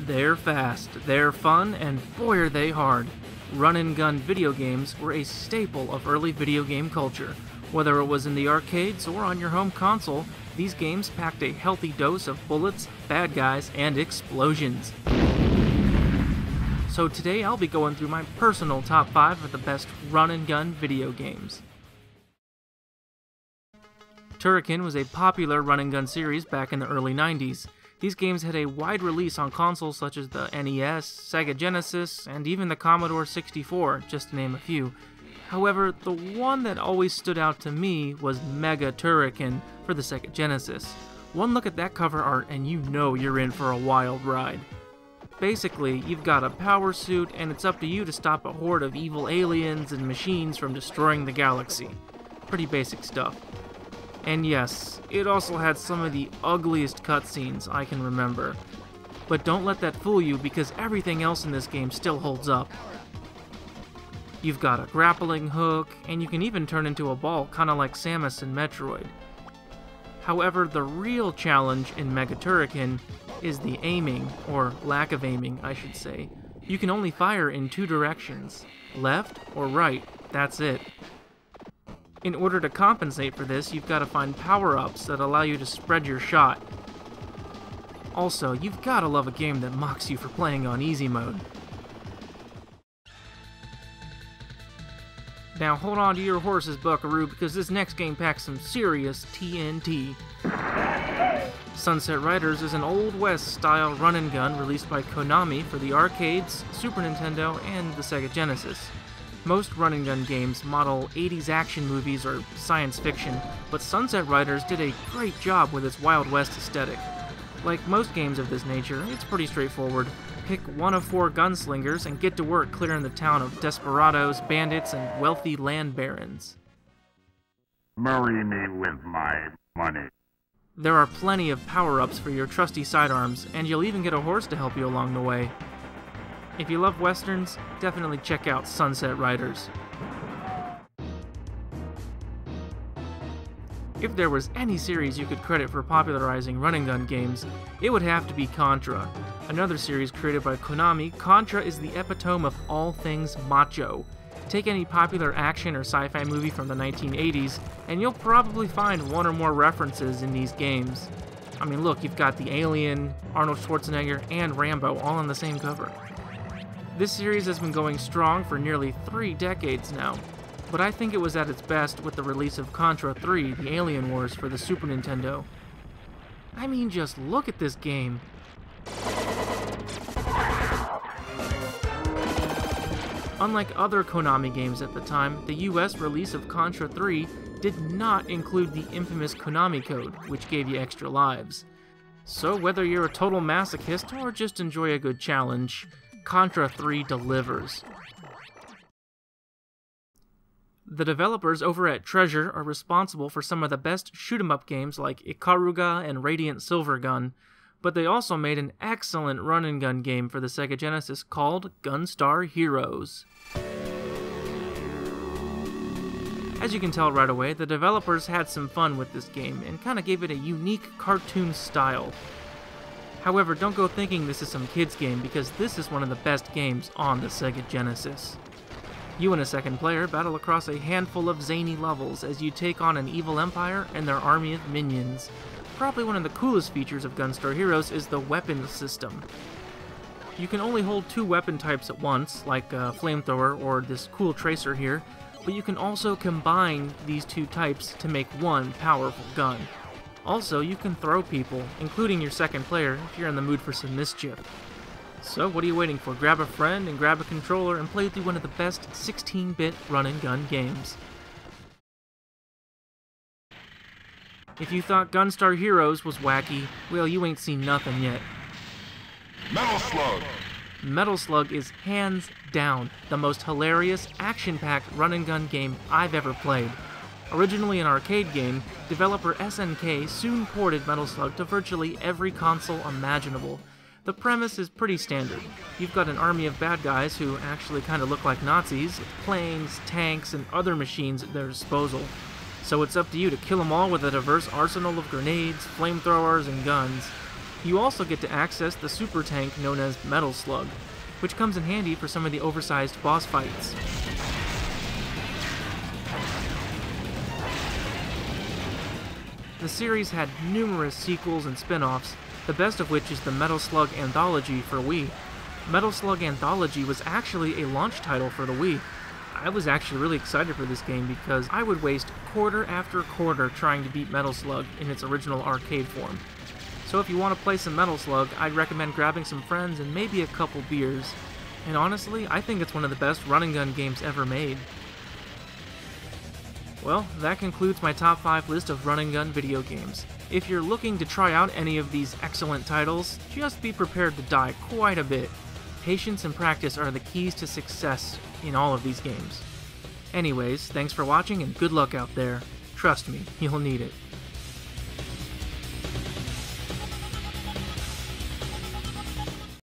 They're fast, they're fun, and boy are they hard. Run-and-gun video games were a staple of early video game culture. Whether it was in the arcades or on your home console, these games packed a healthy dose of bullets, bad guys, and explosions. So today I'll be going through my personal top 5 of the best run-and-gun video games. Turrican was a popular run-and-gun series back in the early 90s. These games had a wide release on consoles such as the NES, Sega Genesis, and even the Commodore 64, just to name a few. However, the one that always stood out to me was Mega Turrican for the Sega Genesis. One look at that cover art and you know you're in for a wild ride. Basically, you've got a power suit and it's up to you to stop a horde of evil aliens and machines from destroying the galaxy. Pretty basic stuff. And yes, it also had some of the ugliest cutscenes I can remember. But don't let that fool you because everything else in this game still holds up. You've got a grappling hook, and you can even turn into a ball kinda like Samus in Metroid. However, the real challenge in Mega Turrican is the aiming, or lack of aiming, I should say. You can only fire in 2 directions, left or right, that's it. In order to compensate for this, you've got to find power-ups that allow you to spread your shot. Also, you've got to love a game that mocks you for playing on easy mode. Now hold on to your horses, buckaroo, because this next game packs some serious TNT. Sunset Riders is an Old West-style run-and-gun released by Konami for the arcades, Super Nintendo, and the Sega Genesis. Most run-and-gun games model 80s action movies or science fiction, but Sunset Riders did a great job with its Wild West aesthetic. Like most games of this nature, it's pretty straightforward. Pick one of 4 gunslingers and get to work clearing the town of desperados, bandits, and wealthy land barons. Marry me with my money. There are plenty of power-ups for your trusty sidearms, and you'll even get a horse to help you along the way. If you love westerns, definitely check out Sunset Riders. If there was any series you could credit for popularizing run-and-gun games, it would have to be Contra. Another series created by Konami, Contra is the epitome of all things macho. Take any popular action or sci-fi movie from the 1980s, and you'll probably find one or more references in these games. I mean, look, you've got the Alien, Arnold Schwarzenegger, and Rambo all on the same cover. This series has been going strong for nearly 3 decades now, but I think it was at its best with the release of Contra 3, The Alien Wars for the Super Nintendo. I mean, just look at this game. Unlike other Konami games at the time, the US release of Contra 3 did not include the infamous Konami code, which gave you extra lives. So whether you're a total masochist or just enjoy a good challenge, Contra 3 delivers. The developers over at Treasure are responsible for some of the best shoot-'em-up games like Ikaruga and Radiant Silvergun, but they also made an excellent run-and-gun game for the Sega Genesis called Gunstar Heroes. As you can tell right away, the developers had some fun with this game and kinda gave it a unique cartoon style. However, don't go thinking this is some kid's game, because this is one of the best games on the Sega Genesis. You and a second player battle across a handful of zany levels as you take on an evil empire and their army of minions. Probably one of the coolest features of Gunstar Heroes is the weapon system. You can only hold 2 weapon types at once, like a flamethrower or this cool tracer here, but you can also combine these 2 types to make one powerful gun. Also, you can throw people, including your second player, if you're in the mood for some mischief. So what are you waiting for? Grab a friend and grab a controller and play through one of the best 16-bit run-and-gun games. If you thought Gunstar Heroes was wacky, well, you ain't seen nothing yet. Metal Slug! Metal Slug is hands down the most hilarious, action-packed run-and-gun game I've ever played. Originally an arcade game, developer SNK soon ported Metal Slug to virtually every console imaginable. The premise is pretty standard. You've got an army of bad guys who actually kind of look like Nazis, with planes, tanks, and other machines at their disposal. So it's up to you to kill them all with a diverse arsenal of grenades, flamethrowers, and guns. You also get to access the super tank known as Metal Slug, which comes in handy for some of the oversized boss fights. The series had numerous sequels and spin-offs, the best of which is the Metal Slug Anthology for Wii. Metal Slug Anthology was actually a launch title for the Wii. I was actually really excited for this game because I would waste quarter after quarter trying to beat Metal Slug in its original arcade form. So if you want to play some Metal Slug, I'd recommend grabbing some friends and maybe a couple beers. And honestly, I think it's one of the best run-and-gun games ever made. Well, that concludes my top 5 list of run-and-gun video games. If you're looking to try out any of these excellent titles, just be prepared to die quite a bit. Patience and practice are the keys to success in all of these games. Anyways, thanks for watching and good luck out there. Trust me, you'll need it.